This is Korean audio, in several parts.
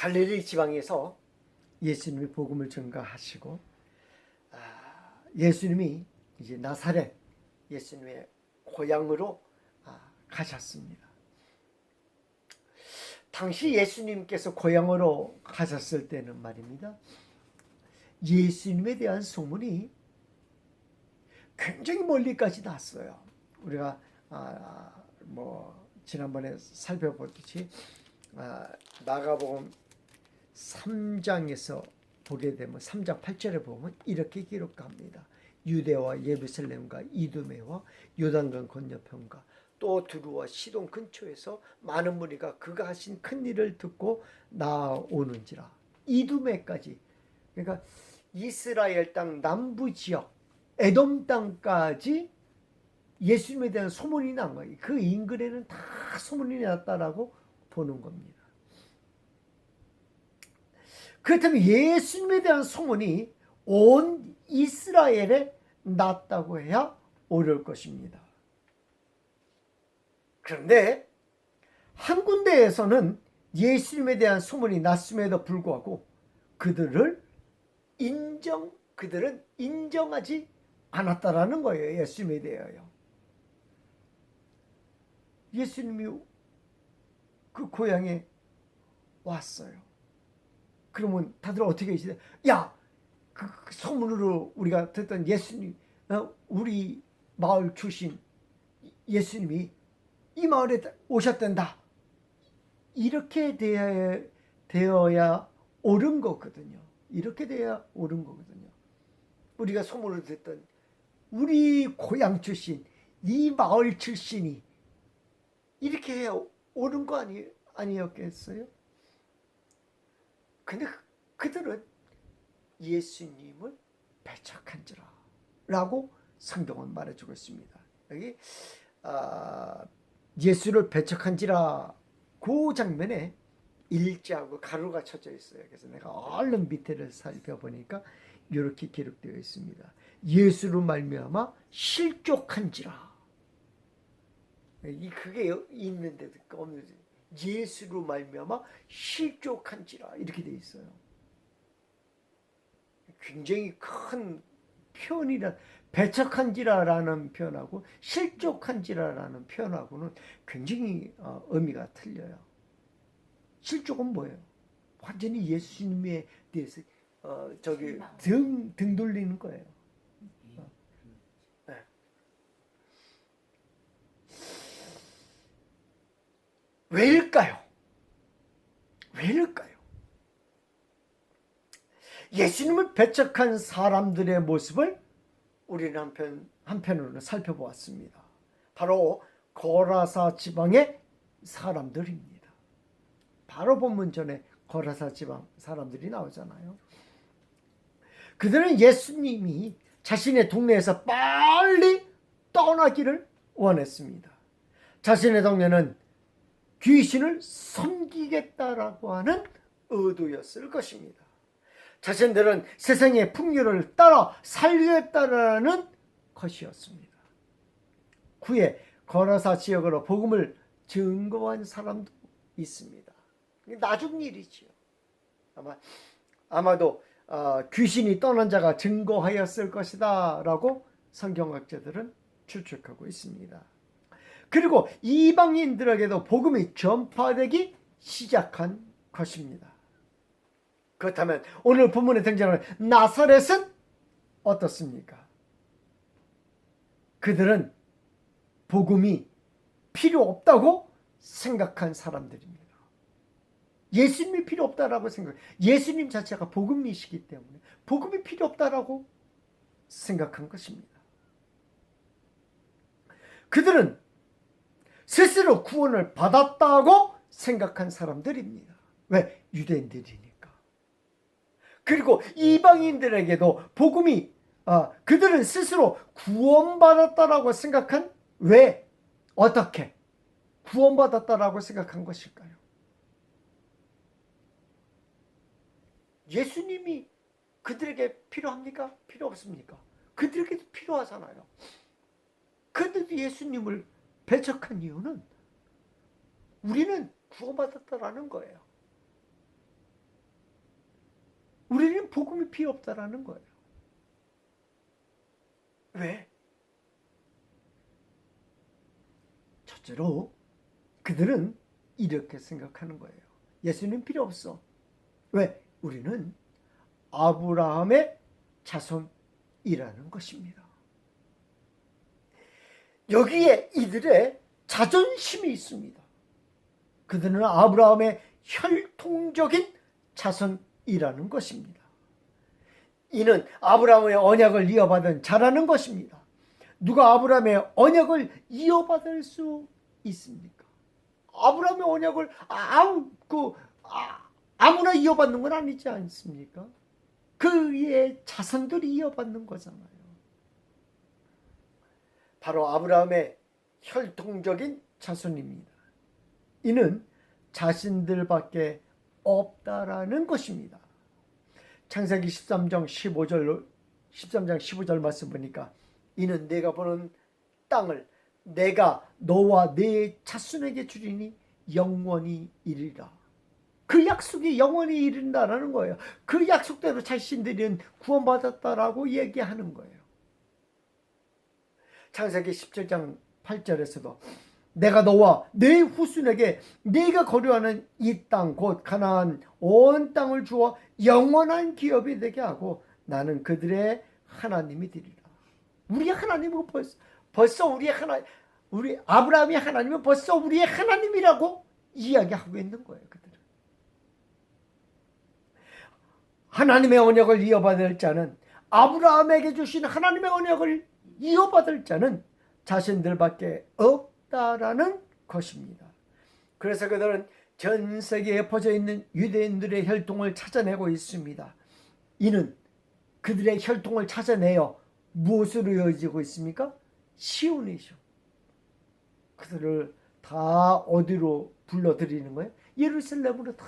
갈릴리 지방에서 예수님이 복음을 전가하시고 예수님이 이제 나사렛 예수님의 고향으로 가셨습니다. 당시 예수님께서 고향으로 가셨을 때는 말입니다, 예수님에 대한 소문이 굉장히 멀리까지 났어요. 우리가 지난번에 살펴보듯이 마가복음 3장에서 보게 되면 3장 8절에 보면 이렇게 기록합니다. 유대와 예루살렘과 이두메와 요단강 건너편과 또 두루와 시돈 근처에서 많은 무리가 그가 하신 큰 일을 듣고 나오는지라. 이두메까지, 그러니까 이스라엘 땅 남부 지역 에돔 땅까지 예수님에 대한 소문이 난 거예요. 그 인근에는 다 소문이 났다라고 보는 겁니다. 그렇다면 예수님에 대한 소문이 온 이스라엘에 났다고 해야 옳을 것입니다. 그런데 한 군데에서는 예수님에 대한 소문이 났음에도 불구하고 그들은 인정하지 않았다라는 거예요. 예수님에 대하여. 예수님이 그 고향에 왔어요. 그러면 다들 어떻게 계시대? 야, 그 소문으로 우리가 듣던 예수님, 우리 마을 출신 예수님이 이 마을에 오셨단다. 이렇게 되어야 옳은 거거든요. 이렇게 돼야 옳은 거거든요. 우리가 소문을 듣던 우리 고향 출신, 이 마을 출신이 이렇게 해야 옳은 거 아니었겠어요? 근데 그들은 예수님을 배척한지라 라고 성경은 말해주고 있습니다. 여기 예수를 배척한지라 그 장면에 일자하고 가루가 쳐져 있어요. 그래서 내가 얼른 밑에를 살펴보니까 이렇게 기록되어 있습니다. 예수로 말미암아 실족한지라. 그게 있는데도 없는데 예수로 말미암아 실족한지라 이렇게 되어 있어요. 굉장히 큰 표현이라, 배척한지라라는 표현하고 실족한지라라는 표현하고는 굉장히 의미가 틀려요. 실족은 뭐예요? 완전히 예수님에 대해서 등 돌리는 거예요. 네. 왜일까요? 예수님을 배척한 사람들의 모습을 우리는 한편으로는 살펴보았습니다. 바로 거라사 지방의 사람들입니다. 바로 본문 전에 거라사 지방 사람들이 나오잖아요. 그들은 예수님이 자신의 동네에서 빨리 떠나기를 원했습니다. 자신의 동네는 귀신을 섬기겠다라고 하는 의도였을 것입니다. 자신들은 세상의 풍요를 따라 살겠다라는 것이었습니다. 후에 거라사 지역으로 복음을 증거한 사람도 있습니다. 나중 일이지요. 아마도 귀신이 떠난 자가 증거하였을 것이다 라고 성경학자들은 추측하고 있습니다. 그리고 이방인들에게도 복음이 전파되기 시작한 것입니다. 그렇다면 오늘 본문에 등장하는 나사렛은 어떻습니까? 그들은 복음이 필요 없다고 생각한 사람들입니다. 예수님이 필요 없다라고 예수님 자체가 복음이시기 때문에 복음이 필요 없다라고 생각한 것입니다. 그들은 스스로 구원을 받았다고 생각한 사람들입니다. 왜? 유대인들이니까. 그리고 이방인들에게도 복음이 그들은 스스로 구원받았다라고 생각한, 왜? 어떻게 구원받았다라고 생각한 것일까요? 예수님이 그들에게 필요합니까? 필요 없습니까? 그들에게도 필요하잖아요. 그런데도 예수님을 배척한 이유는 우리는 구원받았다라는 거예요. 복음이 필요 없다라는 거예요. 왜? 첫째로 그들은 이렇게 생각하는 거예요. 예수님 필요 없어. 왜? 우리는 아브라함의 자손이라는 것입니다. 여기에 이들의 자존심이 있습니다. 그들은 아브라함의 혈통적인 자손이라는 것입니다. 이는 아브라함의 언약을 이어받은 자라는 것입니다. 누가 아브라함의 언약을 이어받을 수 있습니까? 아브라함의 언약을 아무나 이어받는 건 아니지 않습니까? 그의 자손들이 이어받는 거잖아요. 바로 아브라함의 혈통적인 자손입니다. 이는 자신들밖에 없다라는 것입니다. 창세기 13장 15절 말씀 보니까 이는 내가 보는 땅을 내가 너와 네 자손에게 주리니 영원히 이르리라. 그 약속이 영원히 이른다라는 거예요. 그 약속대로 자신들은 구원받았다라고 얘기하는 거예요. 창세기 17장 8절에서도 내가 너와 네 후손에게 네가 거류하는 이 땅 곧 가나안 온 땅을 주어 영원한 기업이 되게 하고 나는 그들의 하나님이 되리라. 우리 하나님은 벌써 우리 아브라함의 하나님은 벌써 우리의 하나님이라고 이야기하고 있는 거예요. 그들은 하나님의 언약을 이어받을 자는 아브라함에게 주신 하나님의 언약을 이어받을 자는 자신들밖에 없다라는 것입니다. 그래서 그들은 전 세계에 퍼져 있는 유대인들의 혈통을 찾아내고 있습니다. 이는 그들의 혈통을 찾아내어 무엇으로 이어지고 있습니까? 시온이죠. 그들을 다 어디로 불러들이는 거예요? 예루살렘으로 다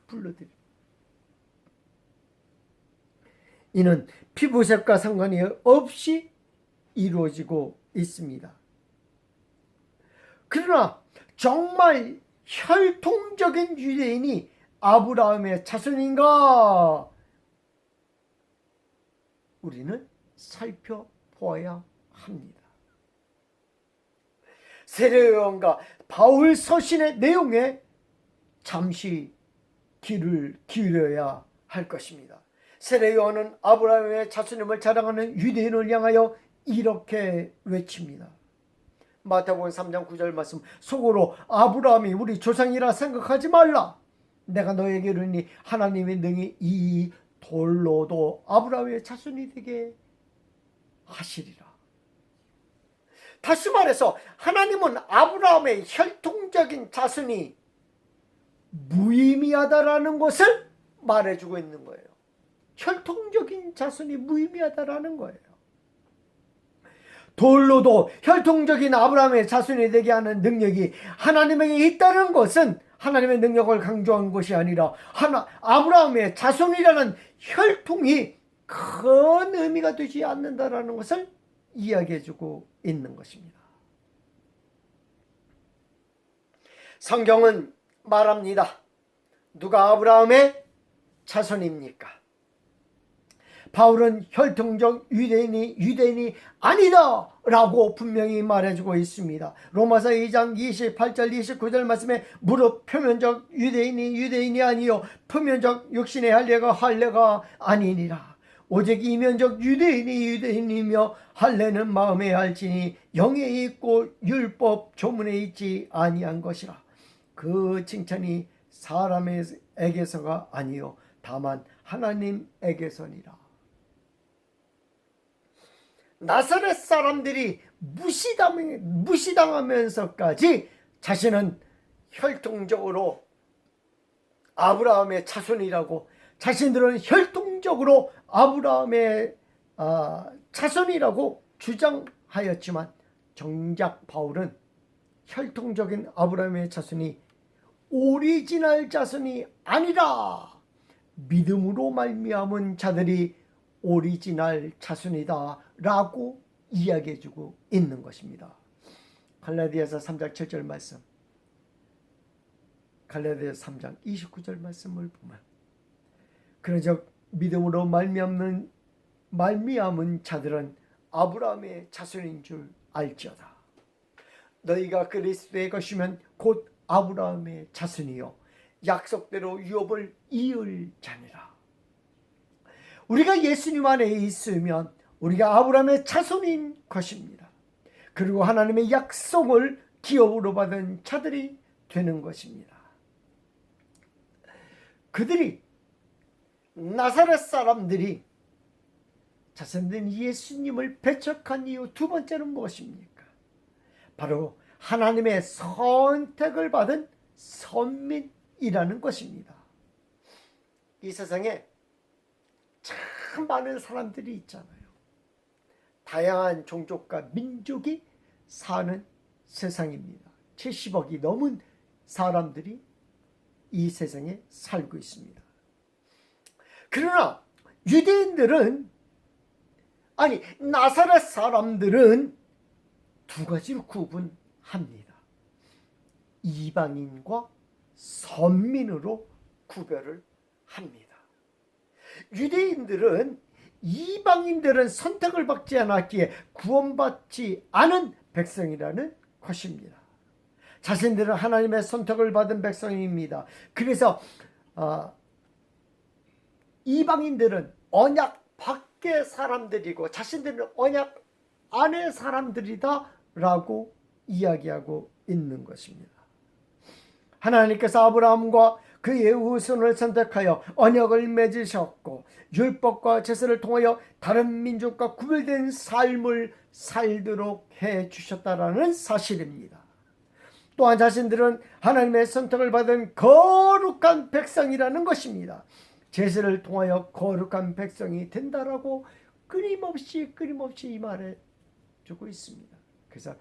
불러들이는 거예요. 이는 피부색과 상관이 없이 이루어지고 있습니다. 그러나 정말 혈통적인 유대인이 아브라함의 자손인가? 우리는 살펴보아야 합니다. 세례요한과 바울 서신의 내용에 잠시 귀를 기울여야 할 것입니다. 세례요한은 아브라함의 자손임을 자랑하는 유대인을 향하여 이렇게 외칩니다. 마태복음 3장 9절 말씀 속으로 아브라함이 우리 조상이라 생각하지 말라. 내가 너에게 이르니 하나님이 능히 이 돌로도 아브라함의 자손이 되게 하시리라. 다시 말해서 하나님은 아브라함의 혈통적인 자손이 무의미하다라는 것을 말해주고 있는 거예요. 혈통적인 자손이 무의미하다라는 거예요. 돌로도 혈통적인 아브라함의 자손이 되게 하는 능력이 하나님에게 있다는 것은 하나님의 능력을 강조한 것이 아니라 아브라함의 자손이라는 혈통이 큰 의미가 되지 않는다라는 것을 이야기해주고 있는 것입니다. 성경은 말합니다. 누가 아브라함의 자손입니까? 바울은 혈통적 유대인이 아니다 라고 분명히 말해주고 있습니다. 로마서 2장 28절 29절 말씀에 무릇 표면적 유대인이 아니요 표면적 육신의 할례가 아니니라. 오직 이면적 유대인이며 할례는 마음에 알지니 영에 있고 율법 조문에 있지 아니한 것이라. 그 칭찬이 사람에게서가 아니요 다만 하나님에게서니라. 나사렛 사람들이 무시당하면서까지 자신은 혈통적으로 아브라함의 자손이라고, 자신들은 혈통적으로 아브라함의 자손이라고 주장하였지만 정작 바울은 혈통적인 아브라함의 자손이 오리지널 자손이 아니라 믿음으로 말미암은 자들이 오리지널 자손이다 라고 이야기해주고 있는 것입니다. 갈라디아서 3장 7절 말씀, 갈라디아서 3장 29절 말씀을 보면 그런즉 믿음으로 말미암은 자들은 아브라함의 자손인 줄 알지어다. 너희가 그리스도의 것이면 곧 아브라함의 자손이요 약속대로 유업을 이을 자니라. 우리가 예수님 안에 있으면 우리가 아브라함의 자손인 것입니다. 그리고 하나님의 약속을 기업으로 받은 자들이 되는 것입니다. 그들이 나사렛 사람들이 자신들은 예수님을 배척한 이유 두 번째는 무엇입니까? 바로 하나님의 선택을 받은 선민이라는 것입니다. 이 세상에 참 많은 사람들이 있잖아요. 다양한 종족과 민족이 사는 세상입니다. 70억이 넘은 사람들이 이 세상에 살고 있습니다. 그러나 유대인들은 나사렛 사람들은 두 가지로 구분합니다. 이방인과 선민으로 구별을 합니다. 유대인들은 이방인들은 선택을 받지 않았기에 구원받지 않은 백성이라는 것입니다. 자신들은 하나님의 선택을 받은 백성입니다. 그래서 이방인들은 언약 밖의 사람들이고 자신들은 언약 안의 사람들이다 라고 이야기하고 있는 것입니다. 하나님께서 아브라함과 그의 후손을 선택하여 언약을 맺으셨고 율법과 제사를 통하여 다른 민족과 구별된 삶을 살도록 해주셨다라는 사실입니다. 또한 자신들은 하나님의 선택을 받은 거룩한 백성이라는 것입니다. 제사를 통하여 거룩한 백성이 된다라고 끊임없이 이 말을 주고 있습니다. 그래서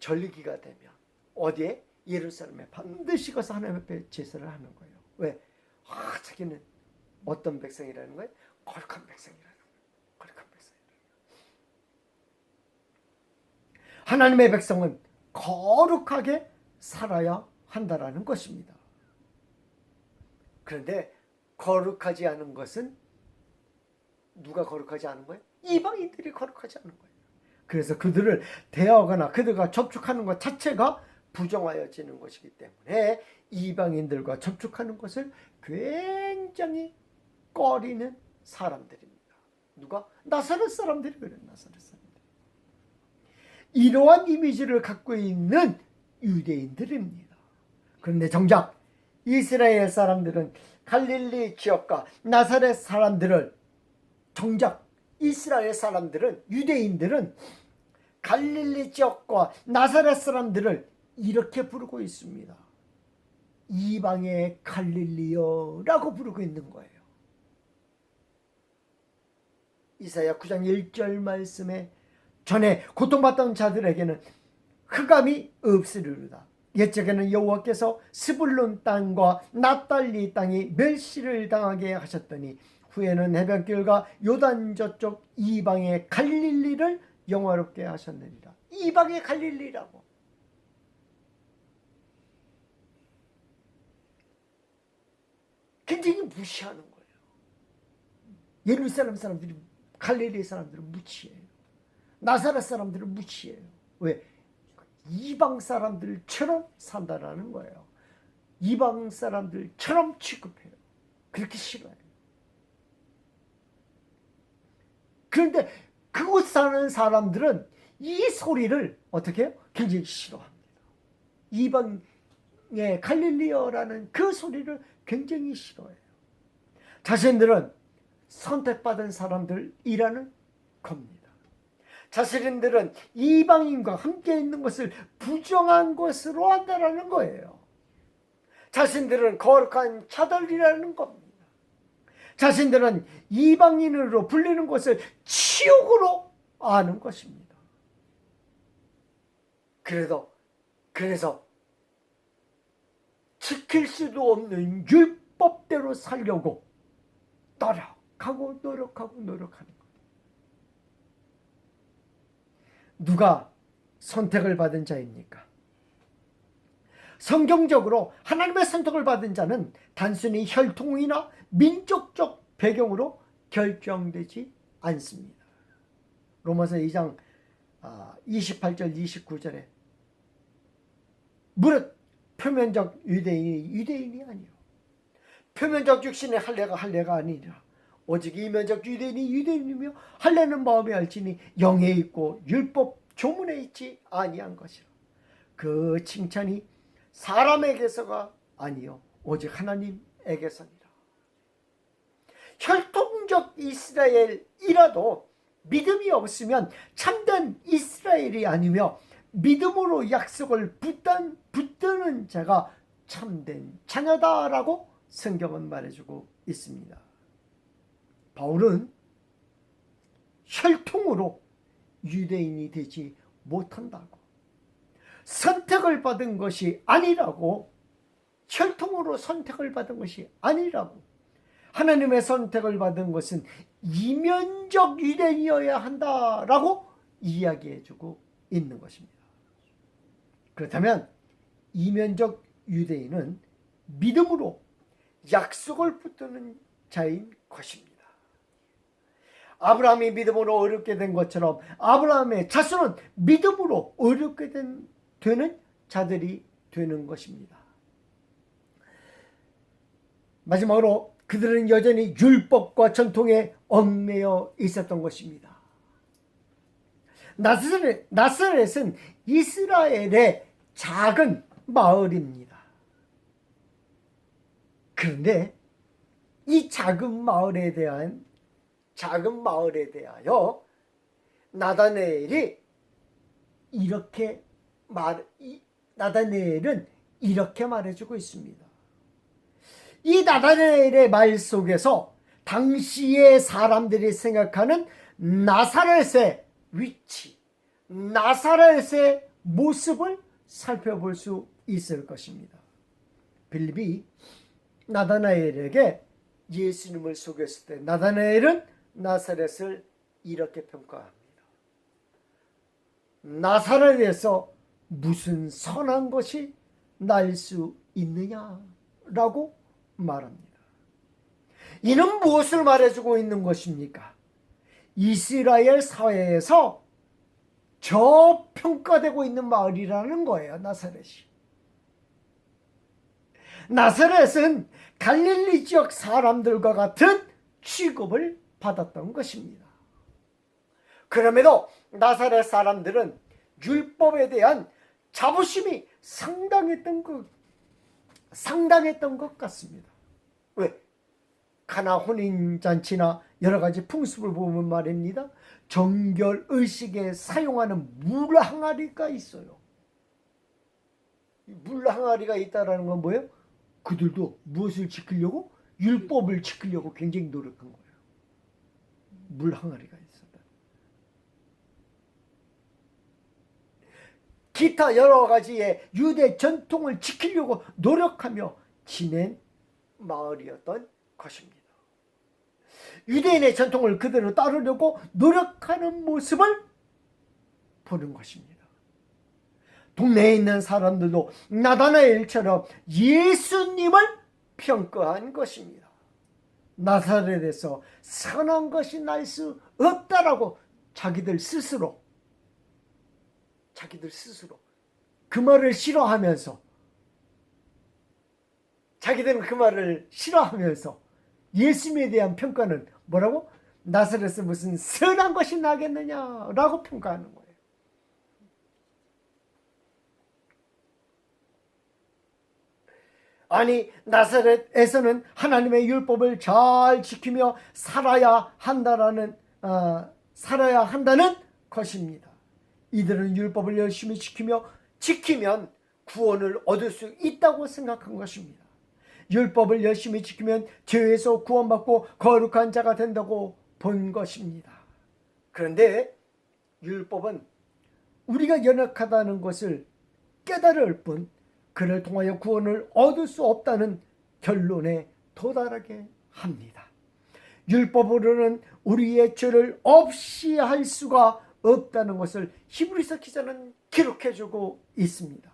절기가 되면 어디에? 예루살렘에 반드시 가서 하나님 앞에 제사를 하는 거예요. 왜? 자기는 어떤 백성이라는 거예요? 거룩한 백성이라는 거예요. 거룩한 백성이라는 거예요. 하나님의 백성은 거룩하게 살아야 한다라는 것입니다. 그런데 거룩하지 않은 것은 누가 거룩하지 않은 거예요? 이방인들이 거룩하지 않은 거예요. 그래서 그들을 대하거나 그들과 접촉하는 것 자체가 부정하여지는 것이기 때문에 이방인들과 접촉하는 것을 굉장히 꺼리는 사람들입니다. 누가? 나사렛 사람들이 그래요. 나사렛 사람들. 이러한 이미지를 갖고 있는 유대인들입니다. 그런데 정작 이스라엘 사람들은 갈릴리 지역과 나사렛 사람들을 정작 이스라엘 사람들은 유대인들은 갈릴리 지역과 나사렛 사람들을 이렇게 부르고 있습니다. 이방의 갈릴리여라고 부르고 있는 거예요. 이사야 9장 1절 말씀에 전에 고통받던 자들에게는 흑암이 없으리로다. 옛적에는 여호와께서 스불론 땅과 납달리 땅이 멸시를 당하게 하셨더니 후에는 해변길과 요단 저쪽 이방의 갈릴리를 영화롭게 하셨느니라. 이방의 갈릴리라고. 굉장히 무시하는 거예요. 예루살렘 사람들이 갈릴리 사람들은 무시해요. 나사렛 사람들은 무시해요. 왜? 이방 사람들처럼 산다라는 거예요. 이방 사람들처럼 취급해요. 그렇게 싫어해요. 그런데 그곳 사는 사람들은 이 소리를 어떻게 해요? 굉장히 싫어합니다. 이방의 갈릴리어라는 그 소리를 굉장히 싫어해요. 자신들은 선택받은 사람들이라는 겁니다. 자신들은 이방인과 함께 있는 것을 부정한 것으로 한다라는 거예요. 자신들은 거룩한 자들이라는 겁니다. 자신들은 이방인으로 불리는 것을 치욕으로 아는 것입니다. 그래서 지킬 수도 없는 율법대로 살려고 노력하는 거예요. 누가 선택을 받은 자입니까? 성경적으로 하나님의 선택을 받은 자는 단순히 혈통이나 민족적 배경으로 결정되지 않습니다. 로마서 2장 28절 29절에 무릇 표면적 유대인이 유대인이 아니요 표면적 육신의 할례가 아니라 오직 이면적 유대인이 유대인이며 할례는 마음에 알지니 영에 있고 율법 조문에 있지 아니한 것이라. 그 칭찬이 사람에게서가 아니요 오직 하나님에게서니라. 혈통적 이스라엘이라도 믿음이 없으면 참된 이스라엘이 아니며 믿음으로 약속을 붙드는 자가 참된 자녀다라고 성경은 말해주고 있습니다. 바울은 혈통으로 유대인이 되지 못한다고, 선택을 받은 것이 아니라고, 혈통으로 선택을 받은 것이 아니라고, 하나님의 선택을 받은 것은 이면적 유대인이어야 한다라고 이야기해주고 있는 것입니다. 그렇다면 이면적 유대인은 믿음으로 약속을 붙드는 자인 것입니다. 아브라함이 믿음으로 어렵게 된 것처럼 아브라함의 자손은 믿음으로 어렵게 되는 자들이 되는 것입니다. 마지막으로 그들은 여전히 율법과 전통에 얽매여 있었던 것입니다. 나사렛은 이스라엘의 작은 마을입니다. 그런데 이 작은 마을에 대하여 나다나엘은 이렇게 말해주고 있습니다. 이 나다나엘의 말 속에서 당시의 사람들이 생각하는 나사렛의 위치, 나사렛의 모습을 살펴볼 수 있을 것입니다. 빌립이 나다나엘에게 예수님을 소개했을 때 나다나엘은 나사렛을 이렇게 평가합니다. 나사렛에서 무슨 선한 것이 날 수 있느냐라고 말합니다. 이는 무엇을 말해주고 있는 것입니까? 이스라엘 사회에서 저평가되고 있는 마을이라는 거예요. 나사렛은 갈릴리 지역 사람들과 같은 취급을 받았던 것입니다. 그럼에도 나사렛 사람들은 율법에 대한 자부심이 상당했던 것 같습니다. 왜? 가나 혼인잔치나 여러 가지 풍습을 보면 말입니다. 정결의식에 사용하는 물항아리가 있어요. 물항아리가 있다는 건 뭐예요? 그들도 무엇을 지키려고? 율법을 지키려고 굉장히 노력한 거예요. 물항아리가 있었다. 기타 여러 가지의 유대 전통을 지키려고 노력하며 지낸 마을이었던 것입니다. 유대인의 전통을 그대로 따르려고 노력하는 모습을 보는 것입니다. 동네에 있는 사람들도 나다나엘처럼 예수님을 평가한 것입니다. 나사렛에서 선한 것이 날 수 없다라고 자기들 스스로 그 말을 싫어하면서, 자기들은 그 말을 싫어하면서 예수님에 대한 평가는 뭐라고? 나사렛에서 무슨 선한 것이 나겠느냐라고 평가하는 거예요. 아니, 나사렛에서는 하나님의 율법을 잘 지키며 살아야 한다는 것입니다. 이들은 율법을 열심히 지키면 구원을 얻을 수 있다고 생각한 것입니다. 율법을 열심히 지키면 죄에서 구원받고 거룩한 자가 된다고 본 것입니다. 그런데 율법은 우리가 연약하다는 것을 깨달을 뿐 그를 통하여 구원을 얻을 수 없다는 결론에 도달하게 합니다. 율법으로는 우리의 죄를 없이 할 수가 없다는 것을 히브리서 기자는 기록해주고 있습니다.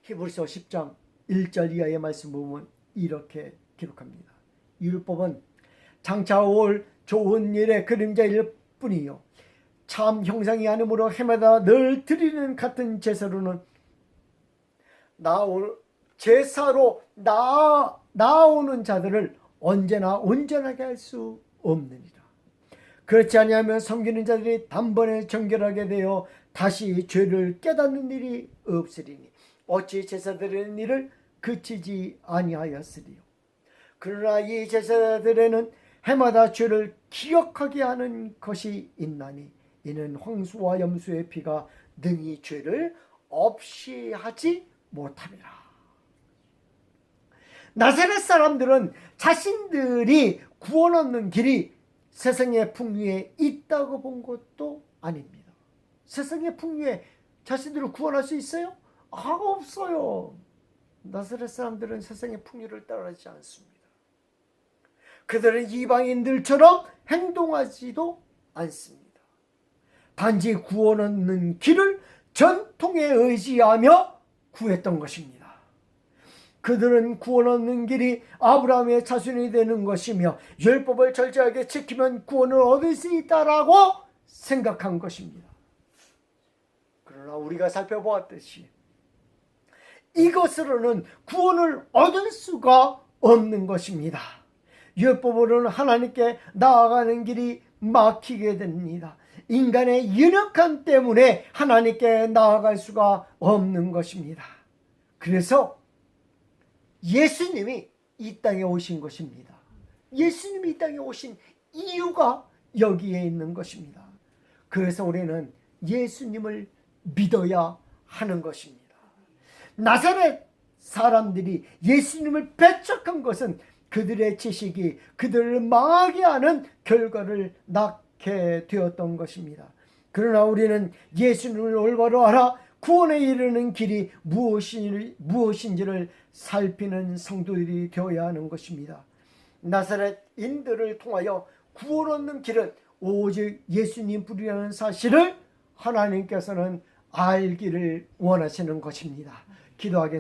히브리서 10장 1절 이하의 말씀 보면 이렇게 기록합니다. 율법은 장차 올 좋은 일의 그림자일 뿐이요 참 형상이 아니므로 해마다 늘 드리는 같은 제사로는 제사로 나오는 자들을 언제나 온전하게 할 수 없느니라. 그렇지 아니하면 섬기는 자들이 단번에 정결하게 되어 다시 죄를 깨닫는 일이 없으리니 어찌 제사 드리는 일을 그치지 아니하였으리요. 그러나 이 제사들에는 해마다 죄를 기억하게 하는 것이 있나니 이는 황소와 염소의 피가 능히 죄를 없이 하지 못함이라. 나사렛 사람들은 자신들이 구원 얻는 길이 세상의 풍류에 있다고 본 것도 아닙니다. 세상의 풍류에 자신들을 구원할 수 있어요? 없어요. 나사렛 사람들은 세상의 풍류를 따르지 않습니다. 그들은 이방인들처럼 행동하지도 않습니다. 단지 구원 얻는 길을 전통에 의지하며 구했던 것입니다. 그들은 구원 얻는 길이 아브라함의 자손이 되는 것이며 율법을 철저하게 지키면 구원을 얻을 수 있다라고 생각한 것입니다. 그러나 우리가 살펴보았듯이 이것으로는 구원을 얻을 수가 없는 것입니다. 율법으로는 하나님께 나아가는 길이 막히게 됩니다. 인간의 연약함 때문에 하나님께 나아갈 수가 없는 것입니다. 그래서 예수님이 이 땅에 오신 것입니다. 예수님이 이 땅에 오신 이유가 여기에 있는 것입니다. 그래서 우리는 예수님을 믿어야 하는 것입니다. 나사렛 사람들이 예수님을 배척한 것은 그들의 지식이 그들을 망하게 하는 결과를 낳게 되었던 것입니다. 그러나 우리는 예수님을 올바로 알아 구원에 이르는 길이 무엇인지를 살피는 성도들이 되어야 하는 것입니다. 나사렛인들을 통하여 구원 얻는 길은 오직 예수님 뿐이라는 사실을 하나님께서는 알기를 원하시는 것입니다. 기도하겠습니다.